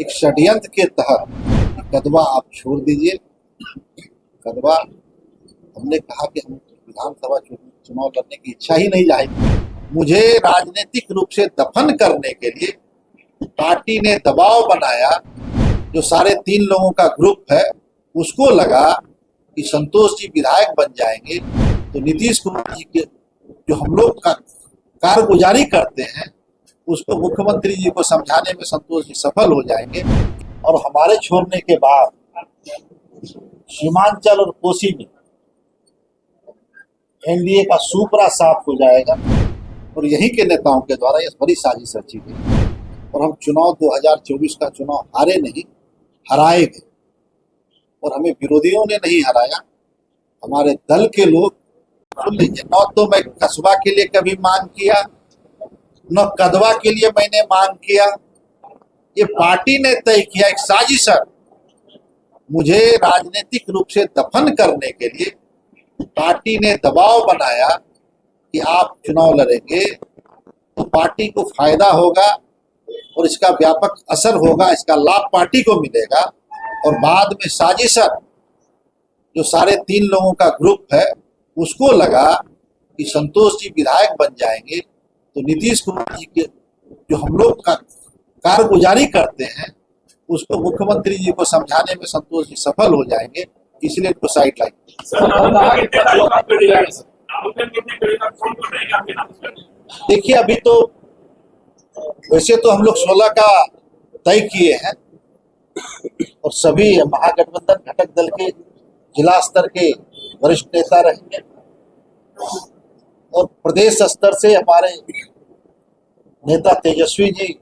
एक षड्यंत्र के तहत कदवा आप छोड़ दीजिए। कदवा हमने कहा कि हम विधानसभा चुनाव लड़ने की इच्छा ही नहीं जाहिर। मुझे राजनीतिक रूप से दफन करने के लिए पार्टी ने दबाव बनाया। जो 3.5 लोगों का ग्रुप है उसको लगा कि संतोष जी विधायक बन जाएंगे तो नीतीश कुमार जी के जो हम लोग का कारगुजारी करते हैं उसको मुख्यमंत्री जी को समझाने में संतोष जी सफल हो जाएंगे और हमारे छोड़ने के बाद सीमांचल और कोसी में एनडीए का सुपरा साफ हो जाएगा। और यहीं के नेताओं के द्वारा ये बड़ी साजिश रची गई और हम चुनाव 2024 का चुनाव हारे नहीं, हराए गए। और हमें विरोधियों ने नहीं हराया, हमारे दल के लोग। सुन लीजिए, न तो मैं कस्बा के लिए कभी मांग किया, न कदवा के लिए मैंने मांग किया। ये पार्टी ने तय किया, एक साजिश है। मुझे राजनीतिक रूप से दफन करने के लिए पार्टी ने दबाव बनाया कि आप चुनाव लड़ेंगे तो पार्टी को फायदा होगा और इसका व्यापक असर होगा, इसका लाभ पार्टी को मिलेगा। और बाद में साजिशर जो 3.5 लोगों का ग्रुप है उसको लगा कि संतोष जी विधायक बन जाएंगे तो नीतीश कुमार जी के जो हम लोग का कारगुजारी करते हैं उसको मुख्यमंत्री जी को समझाने में संतोष जी सफल हो जाएंगे, इसलिए इनको साइड लाइन। देखिए, अभी तो वैसे तो हम लोग 16 का तय किए हैं और सभी महागठबंधन घटक दल के जिला स्तर के वरिष्ठ नेता रहेंगे और प्रदेश स्तर से हमारे नेता तेजस्वी जी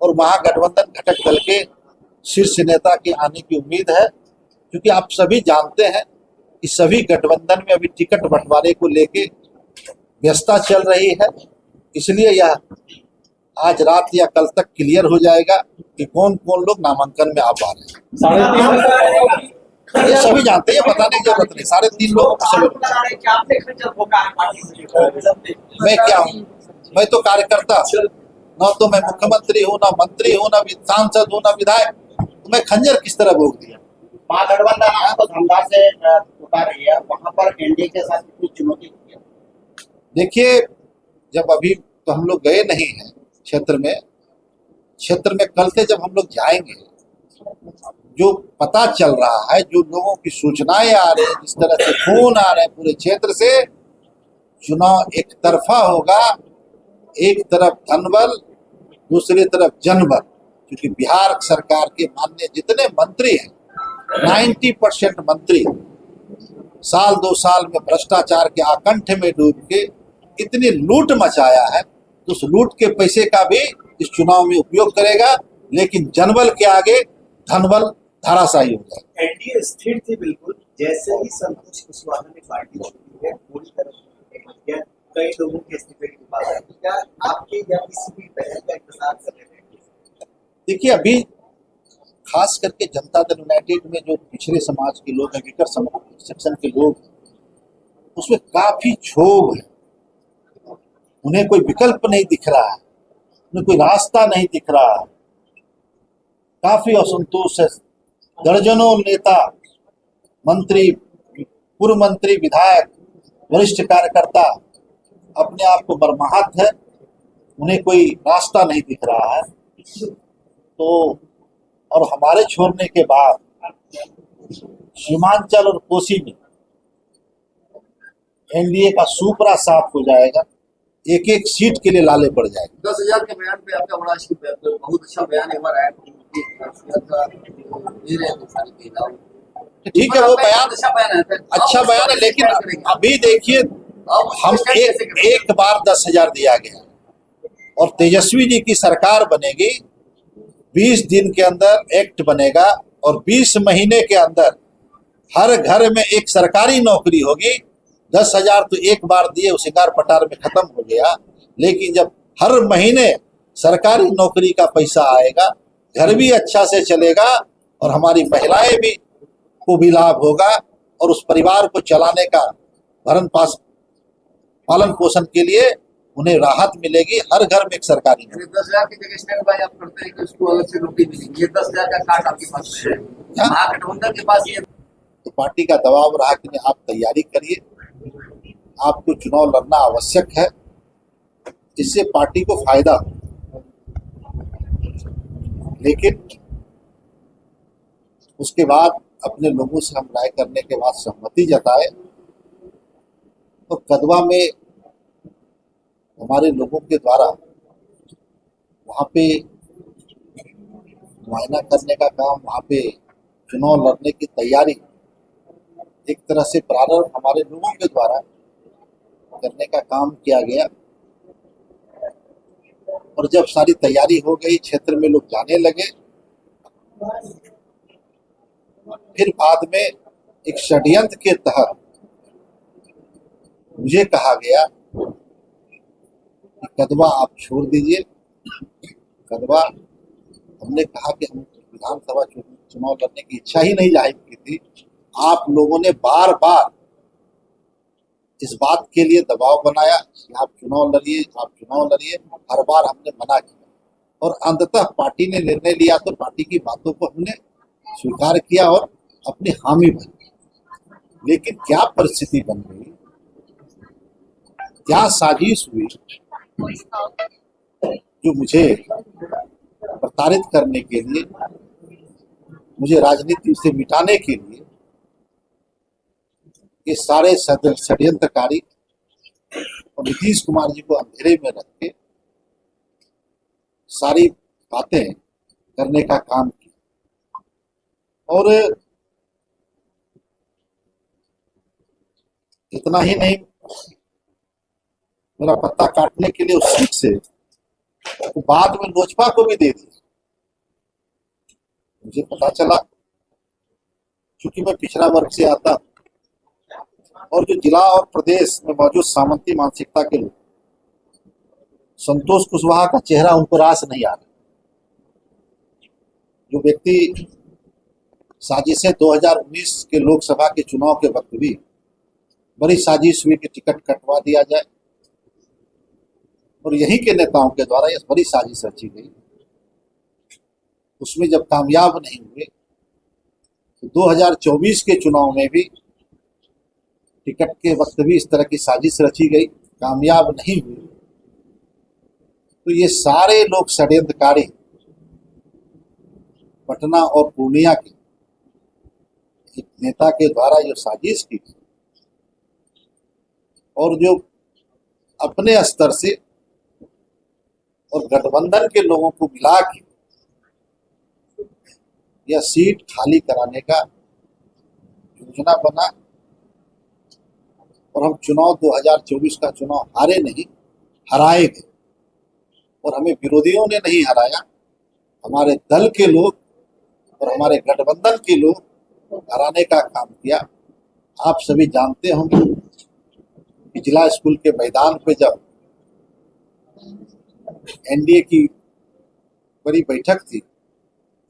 और महागठबंधन घटक दल के शीर्ष नेता के आने की उम्मीद है। क्योंकि आप सभी जानते हैं कि सभी गठबंधन में अभी टिकट बंटवारे को लेके व्यस्तता चल रही है, इसलिए यह आज रात या कल तक क्लियर हो जाएगा कि कौन कौन लोग नामांकन में आ पा रहे हैं। ये सभी जानते हैं, बताने की जरूरत नहीं। 3.5 लोगों को सभी। मैं क्या हूँ? मैं तो कार्यकर्ता, न तो मैं मुख्यमंत्री हूँ, न मंत्री हूँ, न सांसद हूँ, न विधायक। तो मैं खंजर किस तरह भोग दिया? महागठबंधन तो धमदार से उतार रही है, वहां पर एनडीए के साथ कितनी चुनौती होती है? देखिए, जब अभी तो हम लोग गए नहीं हैं क्षेत्र में कल से जब हम लोग जाएंगे, जो पता चल रहा है, जो लोगों की सूचनाएं आ रही है, जिस तरह से फोन आ रहे हैं पूरे क्षेत्र से, चुनाव एक तरफा होगा। एक तरफ धनबल, दूसरी तरफ जनबल। क्योंकि बिहार सरकार के माननीय जितने मंत्री हैं, 90% मंत्री साल 2 साल में भ्रष्टाचार के आकंठ में डूब के इतनी लूट मचाया है, तो उस लूट के पैसे का भी इस चुनाव में उपयोग करेगा। लेकिन जनबल के आगे धनबल धराशायी हो जाए। एनडीए स्थिर थी बिल्कुल, जैसे ही संतोष कुशवाहा ने पार्टी छोड़ी है पूरी तरह से कई लोगों के इस्तीफे के बाद क्या आपके या किसी भी पहल का इंतजार कर रहे हैं? देखिए, अभी खास करके जनता दल यूनाइटेड में जो पिछड़े समाज के लोग हैं, विकर सेक्शन के लोग, उसमें काफी क्षोभ है। उन्हें कोई विकल्प नहीं दिख रहा है, उन्हें कोई रास्ता नहीं दिख रहा है। काफी असंतोष है। दर्जनों नेता, मंत्री, पूर्व मंत्री, विधायक, वरिष्ठ कार्यकर्ता अपने आप को बर्माहत है, उन्हें कोई रास्ता नहीं दिख रहा है। तो और हमारे छोड़ने के बाद सीमांचल और कोसी में एनडीए का सुपरा साफ हो जाएगा। एक एक सीट के लिए लाले पड़ जाएंगे। 10,000 के बयान पे आपका बड़ा बहुत अच्छा बयान एक बार आया। ठीक है, वो बयान अच्छा बयान है, लेकिन अभी देखिए, हम एक बार 10,000 दिया गया और तेजस्वी जी की सरकार बनेगी, 20 दिन के अंदर एक्ट बनेगा और 20 महीने के अंदर हर घर में एक सरकारी नौकरी होगी। 10,000 तो एक बार दिए, शिकार पटार में खत्म हो गया। लेकिन जब हर महीने सरकारी नौकरी का पैसा आएगा, घर भी अच्छा से चलेगा और हमारी महिलाएं भी को भी लाभ होगा और उस परिवार को चलाने का पालन पोषण के लिए उन्हें राहत मिलेगी। हर घर में एक सरकारी नौकरी। 10,000 की जगह स्टैंड बाय आप करते हैं कि उसको अलग से नौकरी मिलेगी। ये 10,000 का कार्ड आपके पास में है, महागठबंधन के पास ये तो पार्टी का दबाव रहा कि नहीं, आप तैयारी करिए, आपको चुनाव लड़ना आवश्यक है, इससे पार्टी को फायदा हो। लेकिन उसके बाद अपने लोगों से हम राय करने के बाद सहमति जताए, तो कदवा में हमारे लोगों के द्वारा वहाँ पे मुआयना करने का काम, वहाँ पे चुनाव लड़ने की तैयारी एक तरह से प्रारंभ हमारे लोगों के द्वारा करने का काम किया गया। और जब सारी तैयारी हो गई, क्षेत्र में लोग जाने लगे, फिर बाद में एक षड्यंत्र के तहत मुझे कहा गया कि कदवा आप छोड़ दीजिए। कदवा, हमने कहा कि हम विधानसभा चुनाव लड़ने की इच्छा ही नहीं जाहिर की थी। आप लोगों ने बार बार इस बात के लिए दबाव बनाया कि आप चुनाव लड़िए, आप चुनाव लड़िए। हर बार हमने मना किया और अंततः पार्टी ने निर्णय लिया तो पार्टी की बातों को हमने स्वीकार किया और अपनी हामी भरी। लेकिन क्या परिस्थिति बन गई, क्या साजिश हुई जो मुझे प्रताड़ित करने के लिए, मुझे राजनीति से मिटाने के लिए ये सारे षड्यंत्रकारी और नीतीश कुमार जी को अंधेरे में रख के सारी बातें करने का काम किया। और इतना ही नहीं, मेरा पत्ता काटने के लिए उस सीट से तो बाद में लोजपा को भी दे दिया। मुझे पता चला, क्योंकि मैं पिछड़ा वर्ग से आता हूं और जो जिला और प्रदेश में मौजूद सामंती मानसिकता के लोग, संतोष कुशवाहा का चेहरा उनको रास नहीं आ रहा। जो व्यक्ति साजिशें 2019 के लोकसभा के चुनाव के वक्त भी बड़ी साजिश हुई कि टिकट कटवा दिया जाए, और यहीं के नेताओं के द्वारा यह बड़ी साजिश रची गई। उसमें जब कामयाब नहीं हुए तो 2024 के चुनाव में भी टिकट के वक्त भी इस तरह की साजिश रची गई, कामयाब नहीं हुई। तो ये सारे लोग षड्यंत्रकारी पटना और पूर्णिया के एक नेता के द्वारा जो साजिश की थी, और जो अपने स्तर से और गठबंधन के लोगों को मिला के यह सीट खाली कराने का योजना बना, और हम चुनाव 2024 का चुनाव हारे नहीं, हराए गए। और हमें विरोधियों ने नहीं हराया, हमारे दल के लोग और हमारे गठबंधन के लोग हराने का काम किया। आप सभी जानते होंगे कि जिला स्कूल के मैदान पे जब एनडीए की बड़ी बैठक थी,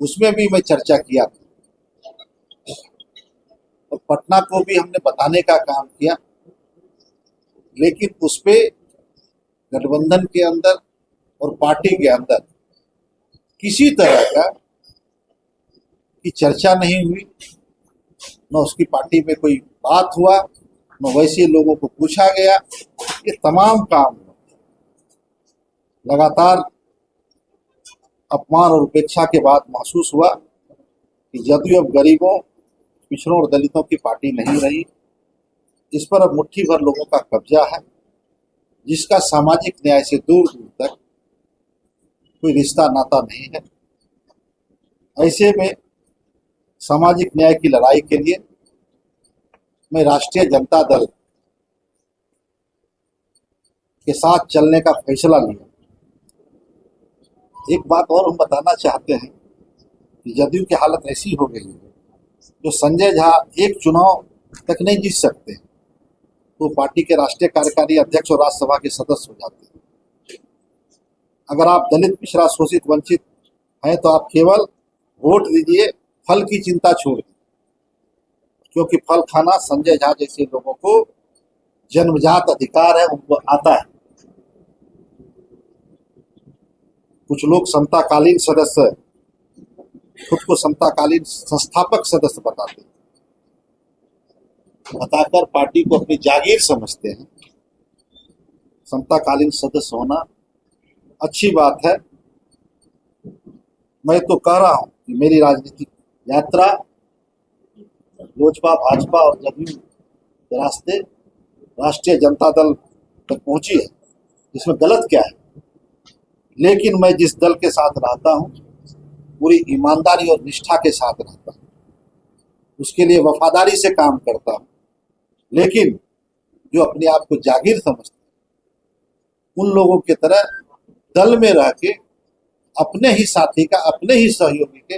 उसमें भी मैं चर्चा किया था, और पटना को भी हमने बताने का काम किया। लेकिन उस पे गठबंधन के अंदर और पार्टी के अंदर किसी तरह का की चर्चा नहीं हुई, न उसकी पार्टी में कोई बात हुआ, न वैसे लोगों को पूछा गया। ये तमाम काम लगातार अपमान और उपेक्षा के बाद महसूस हुआ कि जदयू अब गरीबों, पिछड़ों और दलितों की पार्टी नहीं रही। इस पर अब मुट्ठी भर लोगों का कब्जा है, जिसका सामाजिक न्याय से दूर दूर तक कोई रिश्ता नाता नहीं है। ऐसे में सामाजिक न्याय की लड़ाई के लिए मैं राष्ट्रीय जनता दल के साथ चलने का फैसला लिया। एक बात और हम बताना चाहते हैं कि जदयू की हालत ऐसी हो गई है, जो संजय झा एक चुनाव तक नहीं जीत सकते तो पार्टी के राष्ट्रीय कार्यकारी अध्यक्ष और राज्यसभा के सदस्य हो जाते हैं। अगर आप दलित, पिछड़ा, शोषित, वंचित हैं तो आप केवल वोट दीजिए, फल की चिंता छोड़ दीजिए, क्योंकि फल खाना संजय झा जैसे लोगों को जन्मजात अधिकार है, उनको आता है। कुछ लोग समताकालीन सदस्य खुद को समताकालीन संस्थापक सदस्य बताते हैं, बताकर पार्टी को अपनी जागीर समझते हैं। समताकालीन सदस्य होना अच्छी बात है। मैं तो कह रहा हूं कि मेरी राजनीतिक यात्रा लोजपा, भाजपा और जदयू के रास्ते राष्ट्रीय जनता दल तक पहुंची है, इसमें गलत क्या है। लेकिन मैं जिस दल के साथ रहता हूं पूरी ईमानदारी और निष्ठा के साथ रहता हूं, उसके लिए वफादारी से काम करता हूं। लेकिन जो अपने आप को जागीर समझते हैं, उन लोगों की तरह दल में रह के अपने ही साथी का, अपने ही सहयोगी के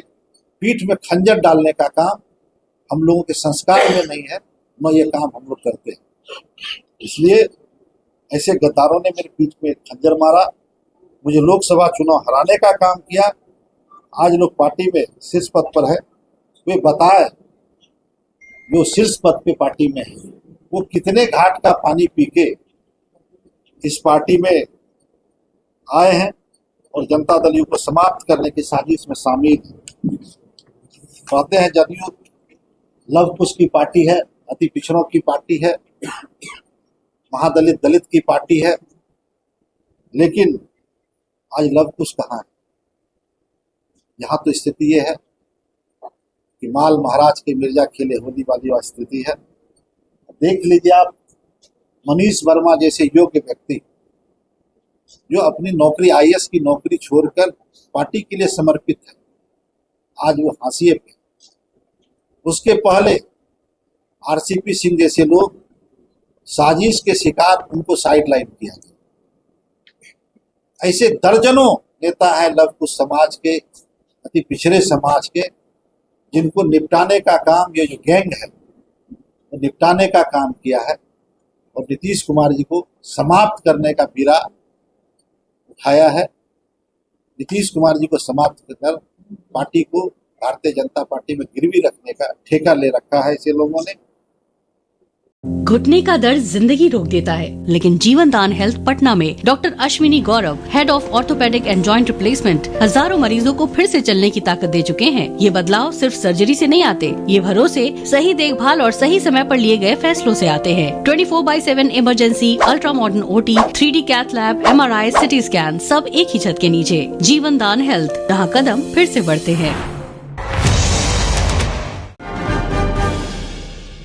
पीठ में खंजर डालने का काम हम लोगों के संस्कार में नहीं है, न ये काम हम लोग करते हैं। इसलिए ऐसे गद्दारों ने मेरे पीठ में खंजर मारा, मुझे लोकसभा चुनाव हराने का काम किया। आज लोग पार्टी में शीर्ष पद पर है, वे बताए जो शीर्ष पद पे पार्टी में है वो कितने घाट का पानी पी के इस पार्टी में आए हैं और जनता दल यू को समाप्त करने की साजिश में शामिल है। कहते हैं जदयू लव कुश की पार्टी है, अति पिछड़ों की पार्टी है, महादलित दलित की पार्टी है, लेकिन आज लव कुश कहाँ है? यहाँ तो स्थिति ये है कि माल महाराज के मिर्जा खेले होली वाली स्थिति है। देख लीजिए आप, मनीष वर्मा जैसे योग्य व्यक्ति जो अपनी नौकरी आईएएस की नौकरी छोड़कर पार्टी के लिए समर्पित है, आज वो हाशिए पे। उसके पहले आरसीपी सिंह जैसे लोग साजिश के शिकार, उनको साइडलाइन किया गया। ऐसे दर्जनों नेता है लव कुश समाज के, अति पिछड़े समाज के, जिनको निपटाने का काम, ये जो गैंग है वो निपटाने का काम किया है और नीतीश कुमार जी को समाप्त करने का बीड़ा उठाया है। नीतीश कुमार जी को समाप्त कर पार्टी को भारतीय जनता पार्टी में गिरवी रखने का ठेका ले रखा है ऐसे लोगों ने। घुटने का दर्द जिंदगी रोक देता है, लेकिन जीवन दान हेल्थ पटना में doctor Ashwini Gaurav, head of orthopaedic and joint replacement, हजारों मरीजों को फिर से चलने की ताकत दे चुके हैं। ये बदलाव सिर्फ सर्जरी से नहीं आते, ये भरोसे, सही देखभाल और सही समय पर लिए गए फैसलों से आते हैं। 24/7 emergency, ultra modern OT, 3D cath lab, MRI, CT scan, सब एक ही छत के नीचे। जीवन दान हेल्थ, जहाँ कदम फिर से बढ़ते हैं।